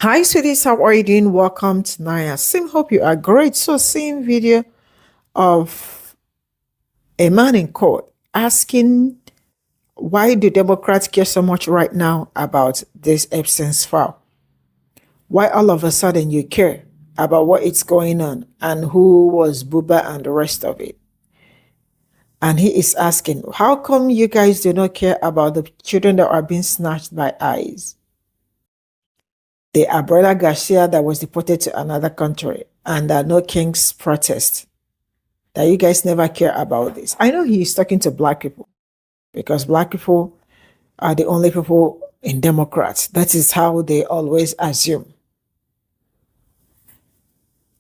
Hi, sweeties. How are you doing? Welcome to Naya Sim. Hope you are great. So, seeing video of a man in court asking why do Democrats care so much right now about this Epstein's file? Why all of a sudden you care about what is going on and who was Buba and the rest of it? And he is asking, how come you guys do not care about the children that are being snatched by ICE? The Abuela Garcia that was deported to another country and no king's protest. That you guys never care about this. I know he's talking to black people because black people are the only people in Democrats. That is how they always assume.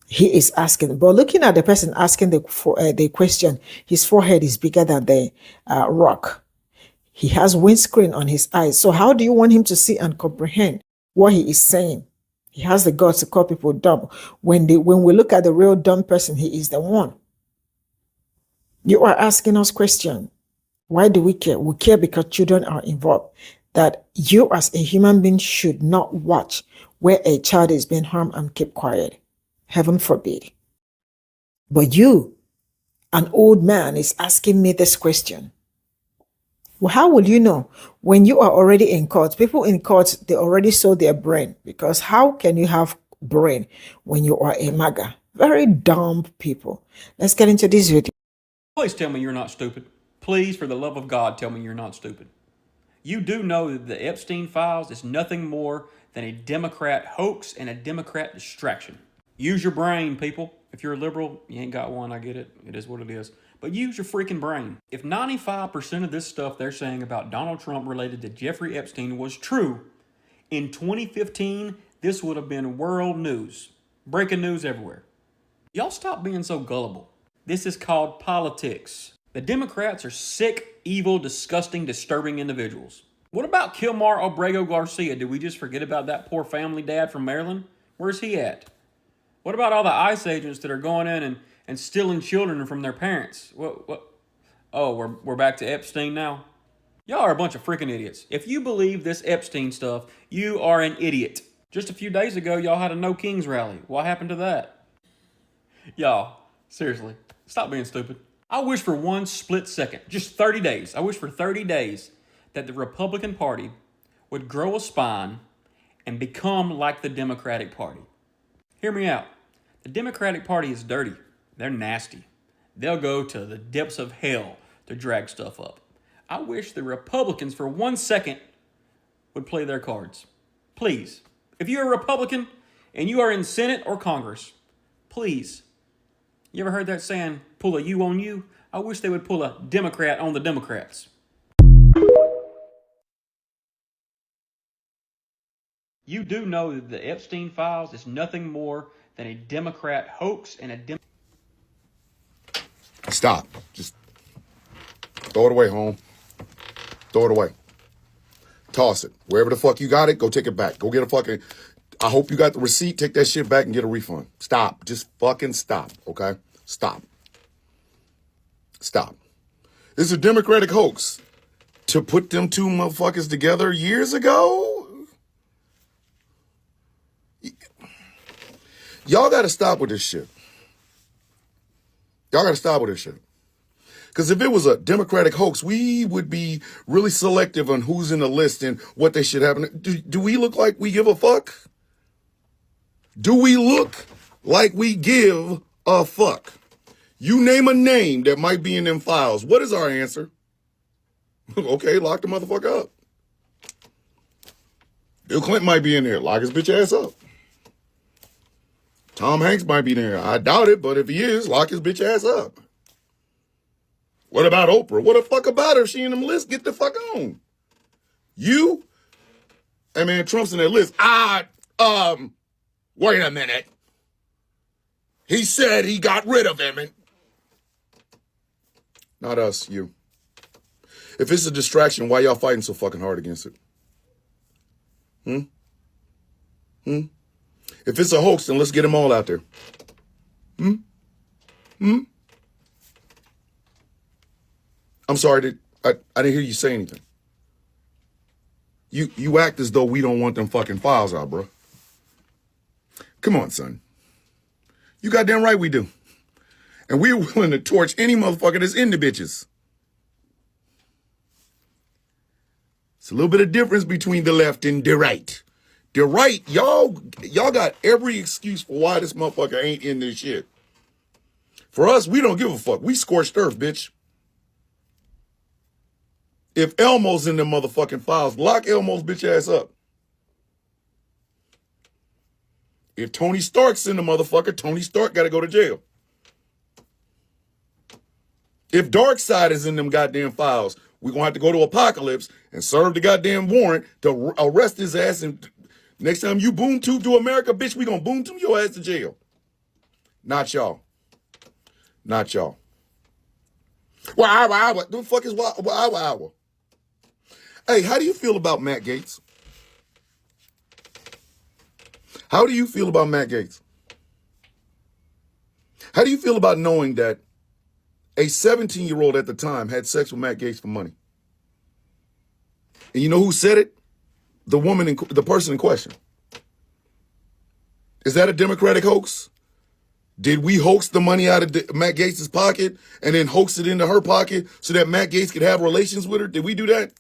He is asking, but looking at the person asking the question, his forehead is bigger than the rock. He has windscreen on his eyes. So how do you want him to see and comprehend what he is saying? He has the guts to call people dumb. When we look at the real dumb person, he is the one. You are asking us questions. Why do we care? We care because children are involved. That you as a human being should not watch where a child is being harmed and keep quiet. Heaven forbid. But you, an old man, is asking me this question. Well, how will you know when you are already in court? People in court, they already sold their brain, because how can you have brain when you are a MAGA? Very dumb people. Let's get into this video. Please tell me you're not stupid. Please, for the love of God, tell me you're not stupid. You do know that the Epstein files is nothing more than a Democrat hoax and a Democrat distraction. Use your brain, people. If you're a liberal, you ain't got one, I get it. It is what it is. But use your freaking brain. If 95% of this stuff they're saying about Donald Trump related to Jeffrey Epstein was true, in 2015, this would have been world news. Breaking news everywhere. Y'all stop being so gullible. This is called politics. The Democrats are sick, evil, disgusting, disturbing individuals. What about Kilmar Obrego Garcia? Did we just forget about that poor family dad from Maryland? Where's he at? What about all the ICE agents that are going in and stealing children from their parents? What? Oh, we're back to Epstein now? Y'all are a bunch of freaking idiots. If you believe this Epstein stuff, you are an idiot. Just a few days ago, y'all had a No Kings rally. What happened to that? Y'all, seriously, stop being stupid. I wish for one split second, just 30 days, I wish for 30 days that the Republican Party would grow a spine and become like the Democratic Party. Hear me out. The Democratic Party is dirty. They're nasty. They'll go to the depths of hell to drag stuff up. I wish the Republicans for 1 second would play their cards. Please. If you're a Republican and you are in Senate or Congress, please. You ever heard that saying, pull a you on you? I wish they would pull a Democrat on the Democrats. You do know that the Epstein files is nothing more than a Democrat hoax and a Stop. Just throw it away, home. Throw it away. Toss it. Wherever the fuck you got it, go take it back. Go get a fucking... I hope you got the receipt. Take that shit back and get a refund. Stop. Just fucking stop, okay? Stop. Stop. This is a Democratic hoax. To put them two motherfuckers together years ago? Y'all gotta stop with this shit. Y'all gotta stop with this shit. Because if it was a Democratic hoax, we would be really selective on who's in the list and what they should have. Do we look like we give a fuck? Do we look like we give a fuck? You name a name that might be in them files. What is our answer? Okay, lock the motherfucker up. Bill Clinton might be in there. Lock his bitch ass up. Tom Hanks might be there. I doubt it, but if he is, lock his bitch ass up. What about Oprah? What the fuck about her? If she in them lists, get the fuck on. You? Hey man, Trump's in that list. Wait a minute. He said he got rid of him. Not us, you. If it's a distraction, why y'all fighting so fucking hard against it? If it's a hoax, then let's get them all out there. I'm sorry, I didn't hear you say anything. You act as though we don't want them fucking files out, bro. Come on, son. You goddamn right we do. And we're willing to torch any motherfucker that's in the bitches. It's a little bit of difference between the left and the right. The right, y'all got every excuse for why this motherfucker ain't in this shit. For us, we don't give a fuck. We scorched earth, bitch. If Elmo's in the motherfucking files, lock Elmo's bitch ass up. If Tony Stark's in the motherfucker, Tony Stark got to go to jail. If Darkseid is in them goddamn files, we're going to have to go to Apocalypse and serve the goddamn warrant to arrest his ass. And next time you boom tube to America, bitch, we going to boom tube your ass to jail. Not y'all. Not y'all. Wow. What the fuck is wow? Hey, how do you feel about Matt Gaetz? How do you feel about Matt Gaetz? How do you feel about knowing that a 17-year-old at the time had sex with Matt Gaetz for money? And you know who said it? The person in question. Is that a Democratic hoax? Did we hoax the money out of Matt Gaetz' pocket and then hoax it into her pocket so that Matt Gaetz could have relations with her? Did we do that?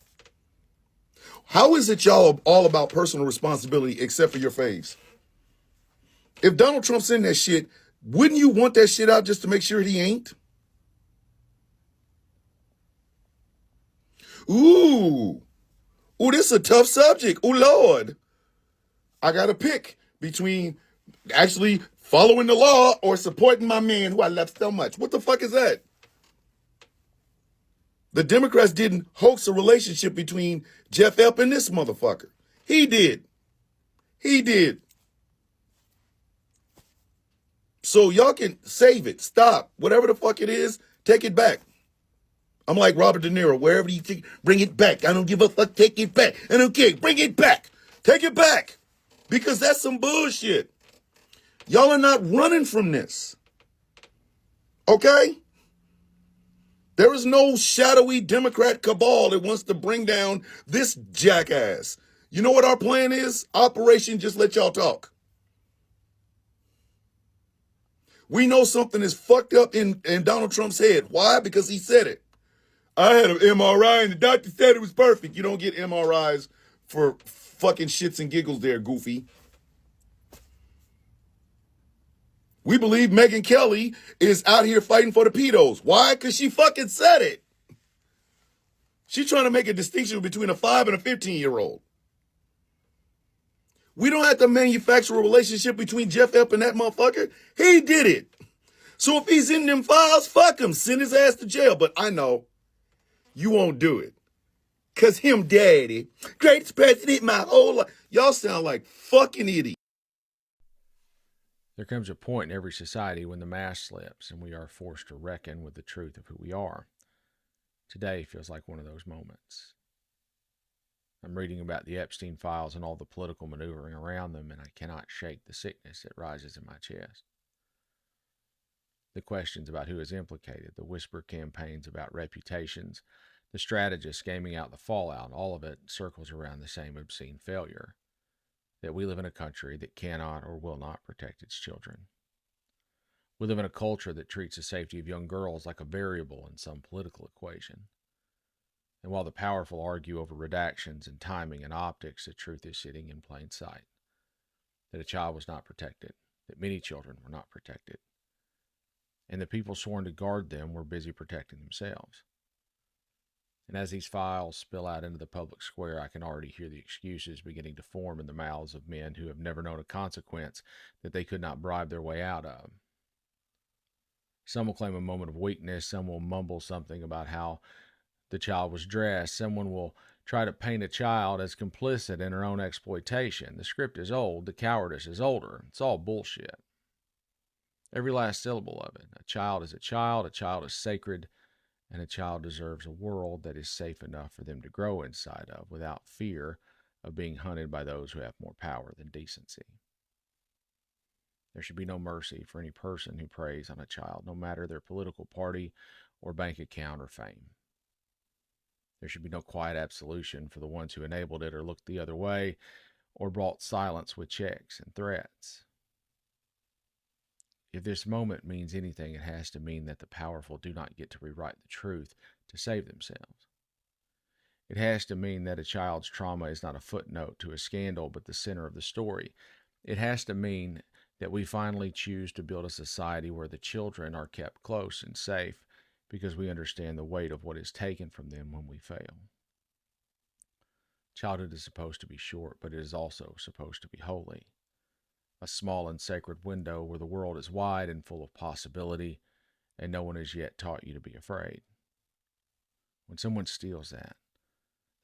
How is it y'all all about personal responsibility except for your faves? If Donald Trump's in that shit, wouldn't you want that shit out just to make sure he ain't? Ooh, this is a tough subject. Ooh, Lord. I got to pick between actually following the law or supporting my man who I love so much. What the fuck is that? The Democrats didn't hoax a relationship between Jeff Epstein and this motherfucker. He did. So y'all can save it. Stop. Whatever the fuck it is, take it back. I'm like Robert De Niro. Wherever you take, bring it back. I don't give a fuck. Take it back. I don't care. Bring it back. Take it back. Because that's some bullshit. Y'all are not running from this. Okay? There is no shadowy Democrat cabal that wants to bring down this jackass. You know what our plan is? Operation Just Let Y'all Talk. We know something is fucked up in Donald Trump's head. Why? Because he said it. I had an MRI and the doctor said it was perfect. You don't get MRIs for fucking shits and giggles there, goofy. We believe Megyn Kelly is out here fighting for the pedos. Why? Because she fucking said it. She's trying to make a distinction between a 5 and a 15-year-old. We don't have to manufacture a relationship between Jeff Epstein and that motherfucker. He did it. So if he's in them files, fuck him. Send his ass to jail. But I know you won't do it. Because him daddy, greatest president my whole life. Y'all sound like fucking idiots. There comes a point in every society when the mask slips and we are forced to reckon with the truth of who we are. Today feels like one of those moments. I'm reading about the Epstein files and all the political maneuvering around them, and I cannot shake the sickness that rises in my chest. The questions about who is implicated, the whisper campaigns about reputations, the strategists gaming out the fallout, all of it circles around the same obscene failure. That we live in a country that cannot or will not protect its children. We live in a culture that treats the safety of young girls like a variable in some political equation. And while the powerful argue over redactions and timing and optics, the truth is sitting in plain sight. That a child was not protected, that many children were not protected, and the people sworn to guard them were busy protecting themselves. And as these files spill out into the public square, I can already hear the excuses beginning to form in the mouths of men who have never known a consequence that they could not bribe their way out of. Some will claim a moment of weakness, some will mumble something about how the child was dressed, someone will try to paint a child as complicit in her own exploitation. The script is old, the cowardice is older. It's all bullshit. Every last syllable of it. A child is sacred, and a child deserves a world that is safe enough for them to grow inside of without fear of being hunted by those who have more power than decency. There should be no mercy for any person who preys on a child, no matter their political party or bank account or fame. There should be no quiet absolution for the ones who enabled it or looked the other way or brought silence with checks and threats. If this moment means anything, it has to mean that the powerful do not get to rewrite the truth to save themselves. It has to mean that a child's trauma is not a footnote to a scandal, but the center of the story. It has to mean that we finally choose to build a society where the children are kept close and safe because we understand the weight of what is taken from them when we fail. Childhood is supposed to be short, but it is also supposed to be holy. A small and sacred window where the world is wide and full of possibility, and no one has yet taught you to be afraid. When someone steals that,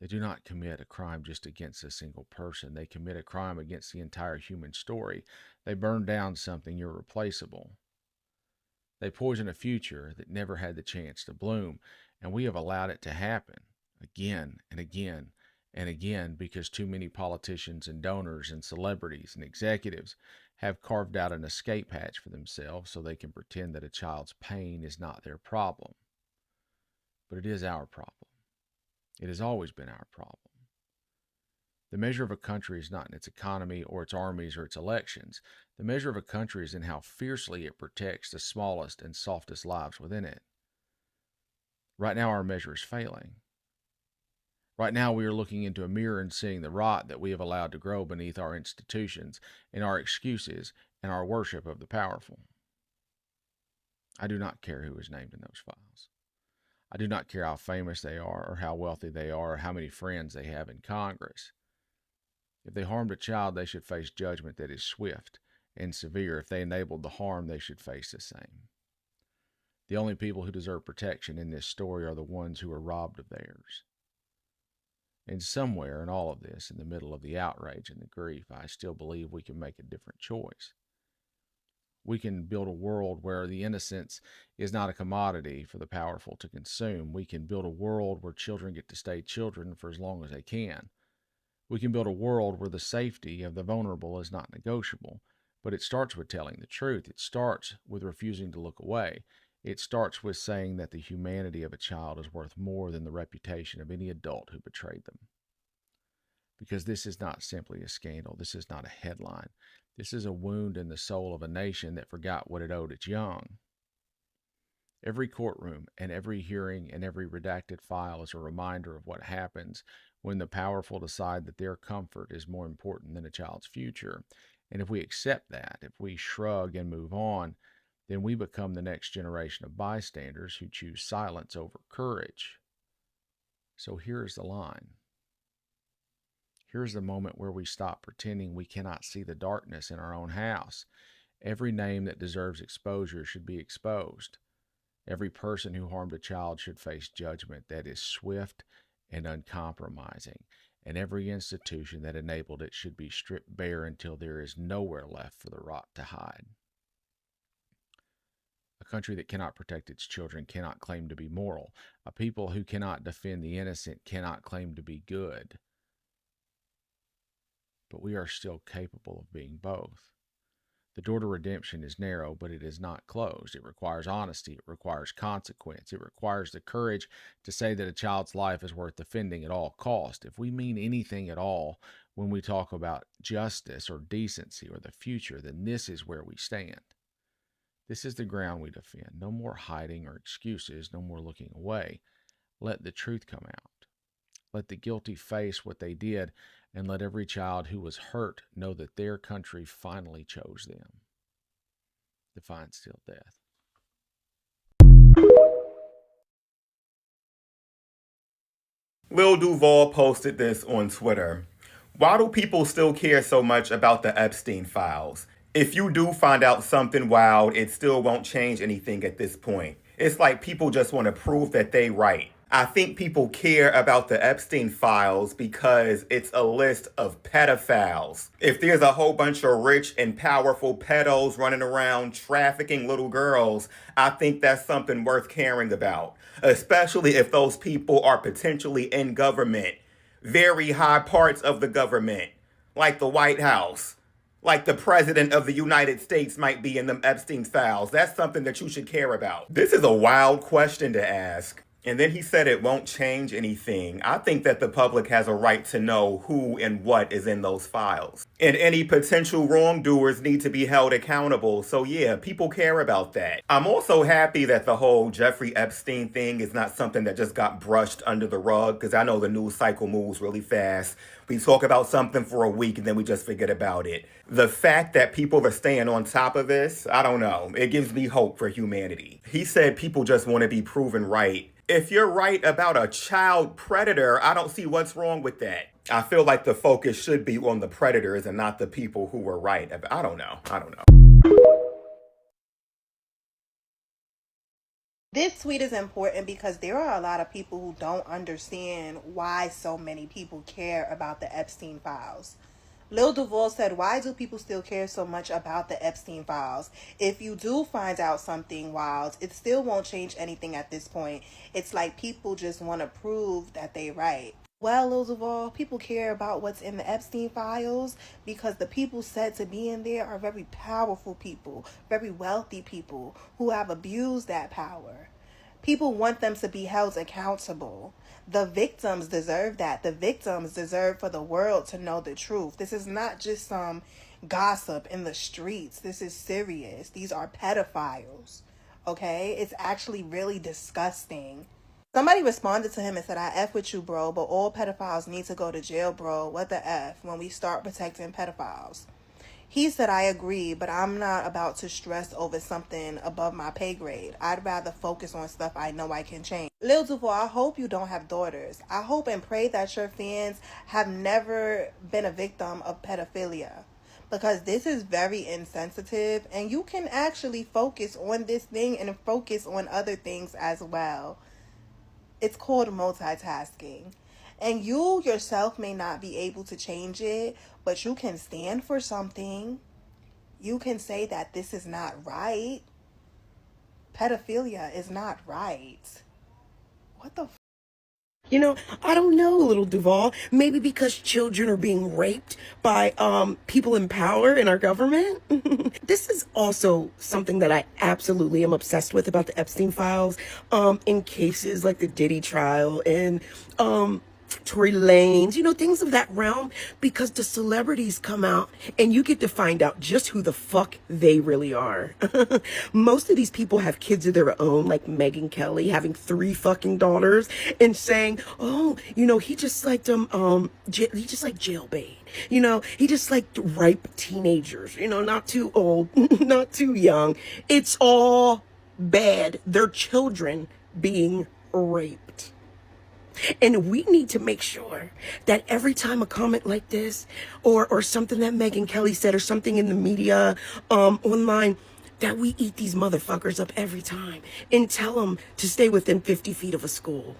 they do not commit a crime just against a single person. They commit a crime against the entire human story. They burn down something irreplaceable. They poison a future that never had the chance to bloom, and we have allowed it to happen again and again and again because too many politicians and donors and celebrities and executives have carved out an escape hatch for themselves so they can pretend that a child's pain is not their problem. But it is our problem. It has always been our problem. The measure of a country is not in its economy or its armies or its elections. The measure of a country is in how fiercely it protects the smallest and softest lives within it. Right now, our measure is failing. Right now, we are looking into a mirror and seeing the rot that we have allowed to grow beneath our institutions and our excuses and our worship of the powerful. I do not care who is named in those files. I do not care how famous they are or how wealthy they are or how many friends they have in Congress. If they harmed a child, they should face judgment that is swift and severe. If they enabled the harm, they should face the same. The only people who deserve protection in this story are the ones who are robbed of theirs. And somewhere in all of this, in the middle of the outrage and the grief, I still believe we can make a different choice. We can build a world where the innocence is not a commodity for the powerful to consume. We can build a world where children get to stay children for as long as they can. We can build a world where the safety of the vulnerable is not negotiable. But it starts with telling the truth. It starts with refusing to look away. It starts with saying that the humanity of a child is worth more than the reputation of any adult who betrayed them. Because this is not simply a scandal. This is not a headline. This is a wound in the soul of a nation that forgot what it owed its young. Every courtroom and every hearing and every redacted file is a reminder of what happens when the powerful decide that their comfort is more important than a child's future. And if we accept that, if we shrug and move on, then we become the next generation of bystanders who choose silence over courage. So here's the line. Here's the moment where we stop pretending we cannot see the darkness in our own house. Every name that deserves exposure should be exposed. Every person who harmed a child should face judgment that is swift and uncompromising. And every institution that enabled it should be stripped bare until there is nowhere left for the rot to hide. A country that cannot protect its children cannot claim to be moral. A people who cannot defend the innocent cannot claim to be good. But we are still capable of being both. The door to redemption is narrow, but it is not closed. It requires honesty. It requires consequence. It requires the courage to say that a child's life is worth defending at all cost. If we mean anything at all when we talk about justice or decency or the future, then this is where we stand. This is the ground we defend. No more hiding or excuses. No more looking away. Let the truth come out. Let the guilty face what they did, and let every child who was hurt know that their country finally chose them. Defiance till death. Lil Duval posted this on Twitter. Why do people still care so much about the Epstein files? If you do find out something wild, it still won't change anything at this point. It's like people just want to prove that they right. I think people care about the Epstein files because it's a list of pedophiles. If there's a whole bunch of rich and powerful pedos running around trafficking little girls, I think that's something worth caring about. Especially if those people are potentially in government. Very high parts of the government. Like the White House. Like the president of the United States might be in them Epstein files. That's something that you should care about. This is a wild question to ask. And then he said it won't change anything. I think that the public has a right to know who and what is in those files. And any potential wrongdoers need to be held accountable. So, yeah, people care about that. I'm also happy that the whole Jeffrey Epstein thing is not something that just got brushed under the rug, because I know the news cycle moves really fast. We talk about something for a week and then we just forget about it. The fact that people are staying on top of this, I don't know. It gives me hope for humanity. He said people just want to be proven right. If you're right about a child predator, I don't see what's wrong with that. I feel like the focus should be on the predators and not the people who were right. I don't know. This tweet is important because there are a lot of people who don't understand why so many people care about the Epstein files. Lil Duval said, why do people still care so much about the Epstein files? If you do find out something wild, it still won't change anything at this point. It's like people just want to prove that they right. Well, Lil Duval, people care about what's in the Epstein files because the people said to be in there are very powerful people, very wealthy people who have abused that power. People want them to be held accountable. The victims deserve that. The victims deserve for the world to know the truth. This is not just some gossip in the streets. This is serious. These are pedophiles. Okay? It's actually really disgusting. Somebody responded to him and said, I F with you, bro, but all pedophiles need to go to jail, bro. What the F when we start protecting pedophiles? He said, I agree, but I'm not about to stress over something above my pay grade. I'd rather focus on stuff I know I can change. Lil Duval, I hope you don't have daughters. I hope and pray that your fans have never been a victim of pedophilia, because this is very insensitive and you can actually focus on this thing and focus on other things as well. It's called multitasking. And you yourself may not be able to change it, but you can stand for something. You can say that this is not right. Pedophilia is not right. What the You know, I don't know, little Duval. Maybe because children are being raped by people in power in our government. This is also something that I absolutely am obsessed with about the Epstein files. In cases like the Diddy trial and Tory Lanez, things of that realm, because the celebrities come out and you get to find out just who the fuck they really are. Most of these people have kids of their own, like Megyn Kelly having 3 fucking daughters and saying, oh, he just liked he just liked jailbait. He just liked ripe teenagers, not too old, not too young. It's all bad. They're children being raped. And we need to make sure that every time a comment like this or something that Megyn Kelly said or something in the media online, that we eat these motherfuckers up every time and tell them to stay within 50 feet of a school.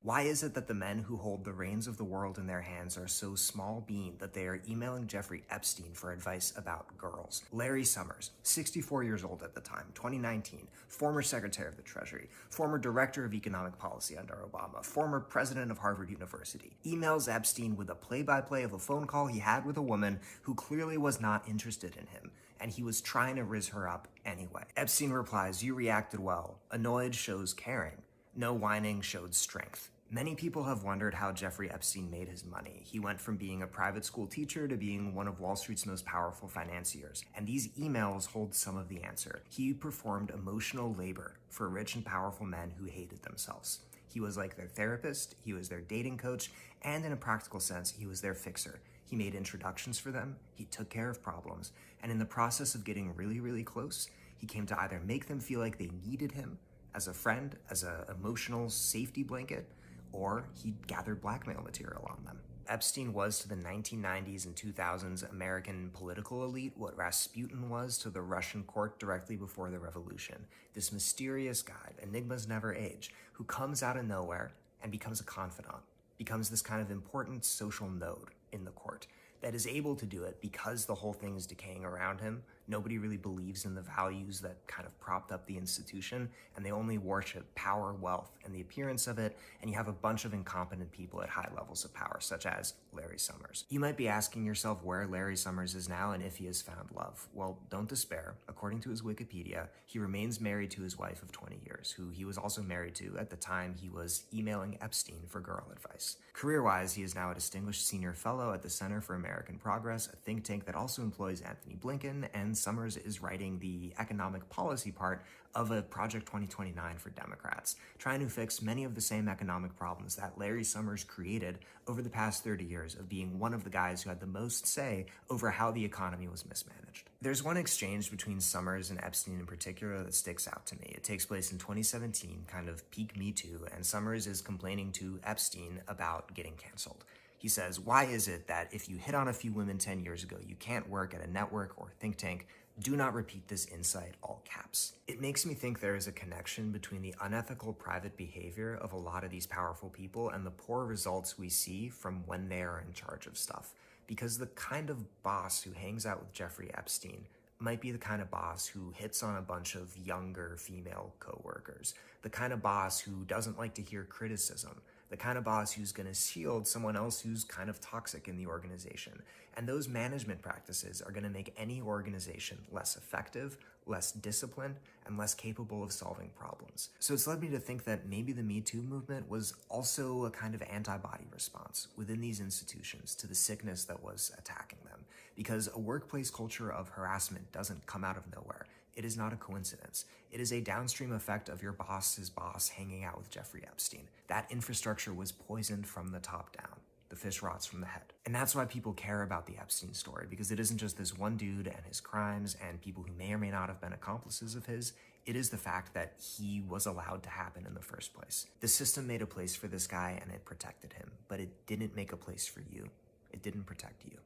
Why is it that the men who hold the reins of the world in their hands are so small bean that they are emailing Jeffrey Epstein for advice about girls? Larry Summers, 64 years old at the time, 2019, former Secretary of the Treasury, former Director of Economic Policy under Obama, former President of Harvard University, emails Epstein with a play-by-play of a phone call he had with a woman who clearly was not interested in him, and he was trying to rizz her up anyway. Epstein replies, "You reacted well. Annoyed shows caring. No whining showed strength." Many people have wondered how Jeffrey Epstein made his money. He went from being a private school teacher to being one of Wall Street's most powerful financiers. And these emails hold some of the answer. He performed emotional labor for rich and powerful men who hated themselves. He was like their therapist, he was their dating coach, and in a practical sense, he was their fixer. He made introductions for them, he took care of problems, and in the process of getting really, really close, he came to either make them feel like they needed him as a friend, as an emotional safety blanket, or he gathered blackmail material on them. Epstein was to the 1990s and 2000s American political elite what Rasputin was to the Russian court directly before the revolution. This mysterious guy, enigmas never age, who comes out of nowhere and becomes a confidant, becomes this kind of important social node in the court. that is able to do it because the whole thing is decaying around him. Nobody really believes in the values that kind of propped up the institution, and they only worship power, wealth, and the appearance of it, and you have a bunch of incompetent people at high levels of power, such as Larry Summers. You might be asking yourself where Larry Summers is now and if he has found love. Well, don't despair. According to his Wikipedia, he remains married to his wife of 20 years, who he was also married to at the time he was emailing Epstein for girl advice. Career-wise, he is now a distinguished senior fellow at the Center for American Progress, a think tank that also employs Anthony Blinken, and Summers is writing the economic policy part of a Project 2029 for Democrats, trying to fix many of the same economic problems that Larry Summers created over the past 30 years of being one of the guys who had the most say over how the economy was mismanaged. There's one exchange between Summers and Epstein in particular that sticks out to me. It takes place in 2017, kind of peak Me Too, and Summers is complaining to Epstein about getting canceled. He says, "Why is it that if you hit on a few women 10 years ago, you can't work at a network or think tank? Do not repeat this insight," all caps. It makes me think there is a connection between the unethical private behavior of a lot of these powerful people and the poor results we see from when they are in charge of stuff. Because the kind of boss who hangs out with Jeffrey Epstein might be the kind of boss who hits on a bunch of younger female coworkers, the kind of boss who doesn't like to hear criticism, the kind of boss who's going to shield someone else who's kind of toxic in the organization. And those management practices are going to make any organization less effective, less disciplined, and less capable of solving problems. So it's led me to think that maybe the Me Too movement was also a kind of antibody response within these institutions to the sickness that was attacking them. Because a workplace culture of harassment doesn't come out of nowhere. It is not a coincidence. It is a downstream effect of your boss's boss hanging out with Jeffrey Epstein. That infrastructure was poisoned from the top down. The fish rots from the head. And that's why people care about the Epstein story, because it isn't just this one dude and his crimes and people who may or may not have been accomplices of his. It is the fact that he was allowed to happen in the first place. The system made a place for this guy and it protected him, but it didn't make a place for you. It didn't protect you.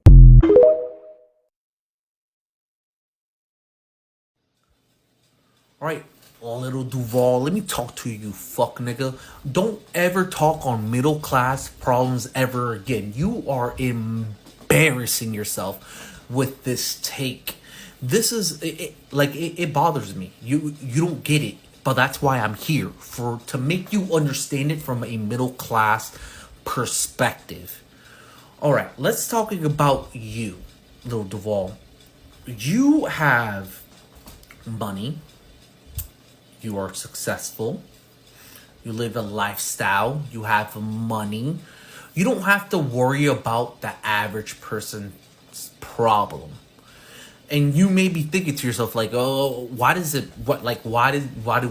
Alright, little Duval, let me talk to you, fuck nigga. Don't ever talk on middle class problems ever again. You are embarrassing yourself with this take. This is, it bothers me. You don't get it, but that's why I'm here, to make you understand it from a middle class perspective. Alright, let's talk about you, little Duval. You have money. You are successful. You live a lifestyle. You have money. You don't have to worry about the average person's problem. And you may be thinking to yourself like, oh, why do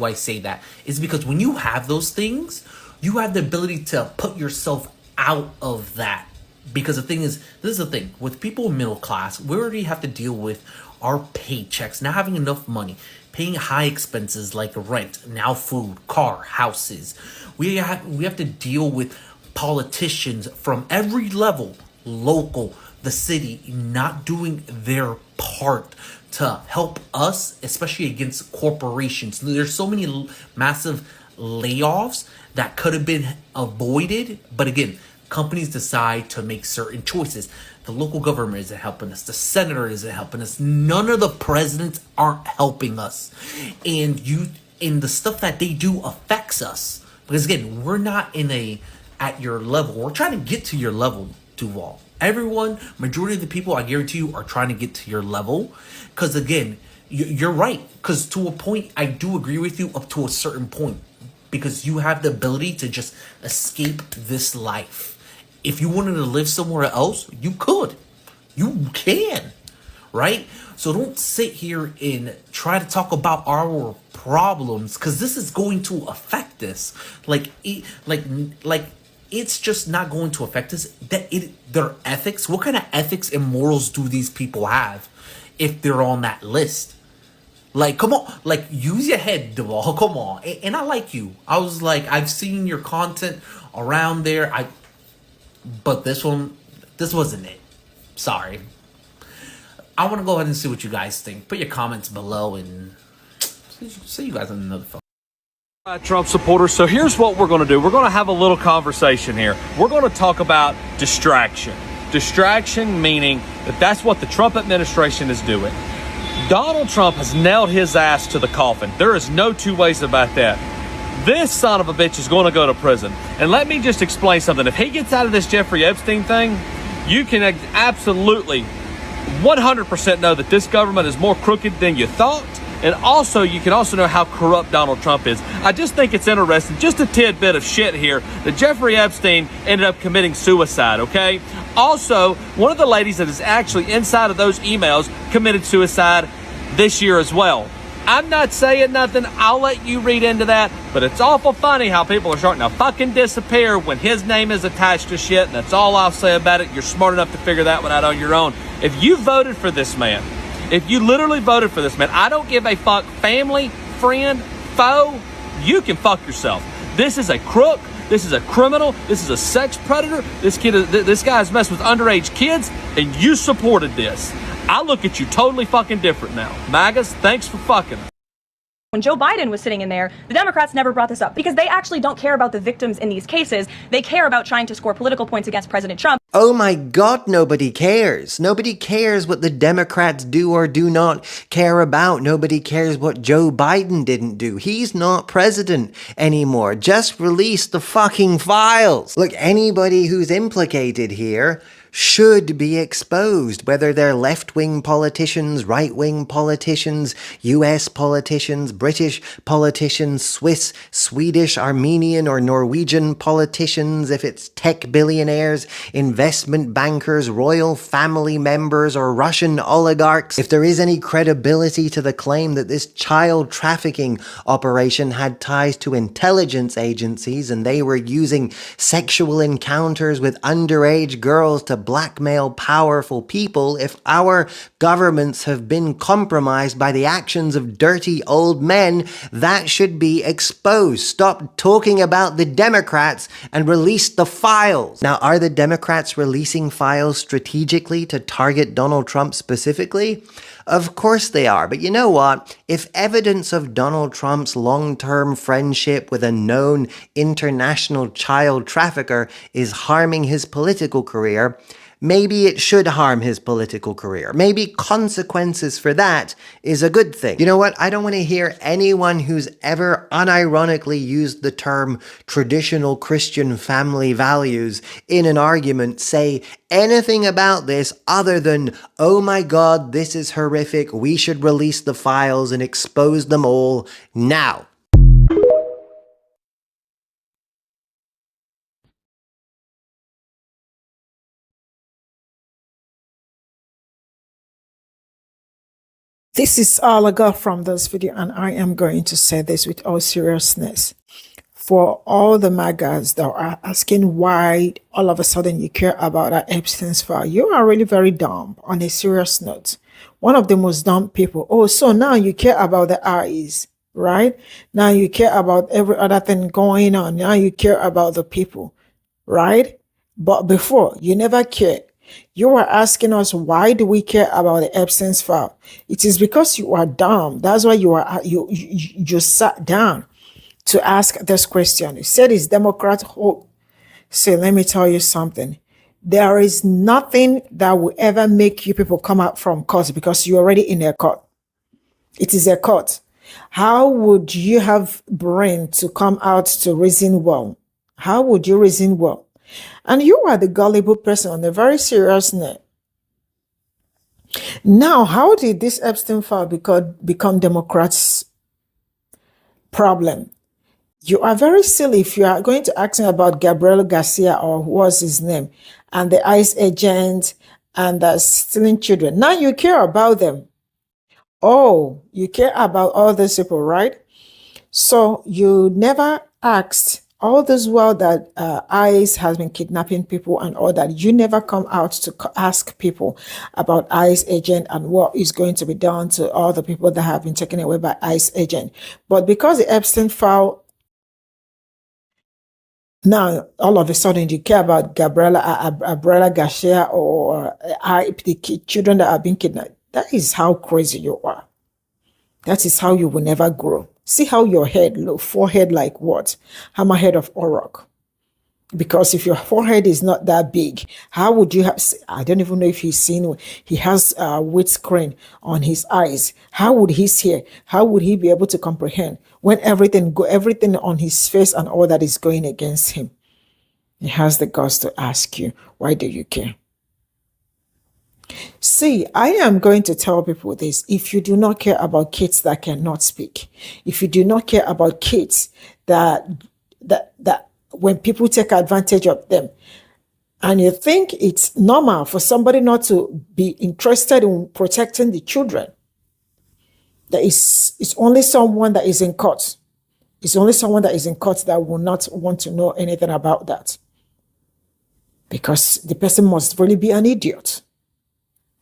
I say that? It's because when you have those things, you have the ability to put yourself out of that. Because the thing is, this is the thing, with people in middle class, we already have to deal with our paychecks, not having enough money, paying high expenses like rent, now food, car, houses. We have to deal with politicians from every level, local, the city, not doing their part to help us, especially against corporations. There's so many massive layoffs that could have been avoided, but again, companies decide to make certain choices. The local government isn't helping us. The senator isn't helping us. None of the presidents aren't helping us. And the stuff that they do affects us. Because again, we're not at your level. We're trying to get to your level, Duval. Everyone, majority of the people, I guarantee you, are trying to get to your level. Because again, you're right. Because to a point, I do agree with you up to a certain point. Because you have the ability to just escape this life. If you wanted to live somewhere else, you could. You can, right? So don't sit here and try to talk about our problems, because this is going to affect us. It's just not going to affect us. Their ethics. What kind of ethics and morals do these people have if they're on that list? Like, come on, like, use your head, Duval. Come on. And I like you. I was like, I've seen your content around there. But this wasn't it. Sorry. I want to go ahead and see what you guys think. Put your comments below and see you guys on another phone. Trump supporters, so here's what we're going to do. We're going to have a little conversation here. We're going to talk about distraction. Distraction, meaning that that's what the Trump administration is doing. Donald Trump has nailed his ass to the coffin. There is no two ways about that. This son of a bitch is going to go to prison. And let me just explain something. If he gets out of this Jeffrey Epstein thing, you can absolutely 100% know that this government is more crooked than you thought. And also, you can also know how corrupt Donald Trump is. I just think it's interesting, just a tidbit of shit here, that Jeffrey Epstein ended up committing suicide, okay? Also, one of the ladies that is actually inside of those emails committed suicide this year as well. I'm not saying nothing. I'll let you read into that. But it's awful funny how people are starting to fucking disappear when his name is attached to shit. And that's all I'll say about it. You're smart enough to figure that one out on your own. If you voted for this man, if you literally voted for this man, I don't give a fuck, family, friend, foe, you can fuck yourself. This is a crook. This is a criminal. This is a sex predator. This guy has messed with underage kids, and you supported this. I look at you totally fucking different now. MAGAs, thanks for fucking. When Joe Biden was sitting in there, the Democrats never brought this up because they actually don't care about the victims in these cases. They care about trying to score political points against President Trump. Oh my God, nobody cares. Nobody cares what the Democrats do or do not care about. Nobody cares what Joe Biden didn't do. He's not president anymore. Just release the fucking files. Look, anybody who's implicated here should be exposed, whether they're left-wing politicians, right-wing politicians, US politicians, British politicians, Swiss, Swedish, Armenian, or Norwegian politicians, if it's tech billionaires, investment bankers, royal family members, or Russian oligarchs. If there is any credibility to the claim that this child trafficking operation had ties to intelligence agencies and they were using sexual encounters with underage girls to blackmail powerful people, if our governments have been compromised by the actions of dirty old men, that should be exposed. Stop talking about the Democrats and release the files. Now, are the Democrats releasing files strategically to target Donald Trump specifically? Of course they are. But you know what? If evidence of Donald Trump's long-term friendship with a known international child trafficker is harming his political career, maybe it should harm his political career. Maybe consequences for that is a good thing. You know what? I don't want to hear anyone who's ever unironically used the term traditional Christian family values in an argument say anything about this other than, oh my God, this is horrific. We should release the files and expose them all now. This is all I got from this video, and I am going to say this with all seriousness. For all the MAGAs that are asking why all of a sudden you care about that Epstein's file, you are really very dumb on a serious note. One of the most dumb people. Oh, so now you care about the eyes, right? Now you care about every other thing going on. Now you care about the people, right? But before, you never cared. You are asking us, why do we care about the Epstein's file? It is because you are dumb. That's why you sat down to ask this question. You said it's Democrat hope. So let me tell you something. There is nothing that will ever make you people come out from court because you're already in a court. It is a court. How would you have brain to come out to reason well? How would you reason well? And you are the gullible person on a very serious note. Now, how did this Epstein file become Democrats' problem? You are very silly if you are going to ask me about Gabriel Garcia, or what's his name, and the ICE agent and the stealing children. Now you care about them. Oh, you care about all these people, right? So you never asked all this while that ICE has been kidnapping people and all that. You never come out to ask people about ICE agent and what is going to be done to all the people that have been taken away by ICE agent. But because the Epstein file, now all of a sudden you care about Gabriela Garcia or the children that have been kidnapped. That is how crazy you are. That is how you will never grow. See how your head look, forehead like what? Hammerhead of Orok. Because if your forehead is not that big, how would you have? I don't even know if he's seen. He has a windscreen on his eyes. How would he see? How would he be able to comprehend when everything on his face and all that is going against him? He has the guts to ask you, why do you care? See, I am going to tell people this. If you do not care about kids that cannot speak, if you do not care about kids that when people take advantage of them, and you think it's normal for somebody not to be interested in protecting the children, it's only someone that is in court. It's only someone that is in court that will not want to know anything about that. Because the person must really be an idiot.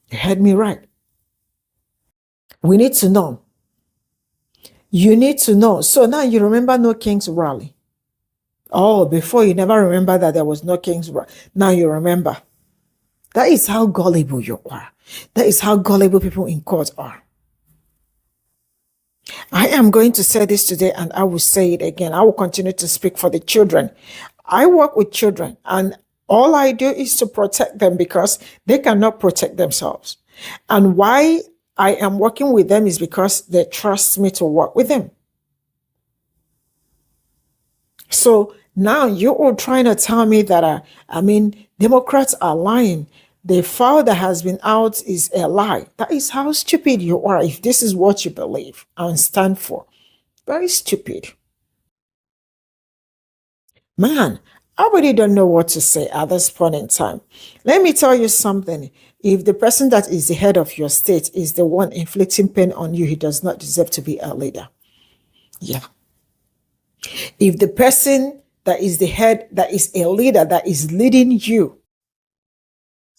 You heard me right. We need to know. You need to know. So now you remember No King's Rally. Oh, before you never remember that there was no King's Rally. Now you remember. That is how gullible you are. That is how gullible people in court are. I am going to say this today and I will say it again. I will continue to speak for the children. I work with children and all I do is to protect them because they cannot protect themselves. And why I am working with them is because they trust me to work with them. So now you're all trying to tell me that, Democrats are lying. The file that has been out is a lie. That is how stupid you are if this is what you believe and stand for. Very stupid. Man, I really don't know what to say at this point in time. Let me tell you something. If the person that is the head of your state is the one inflicting pain on you, he does not deserve to be a leader. Yeah. If the person that is the head, that is a leader, that is leading you,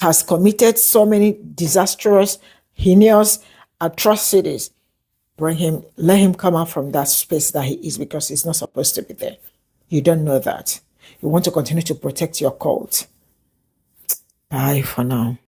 has committed so many disastrous, heinous atrocities, let him come out from that space that he is because he's not supposed to be there. You don't know that. You want to continue to protect your cult. Bye for now.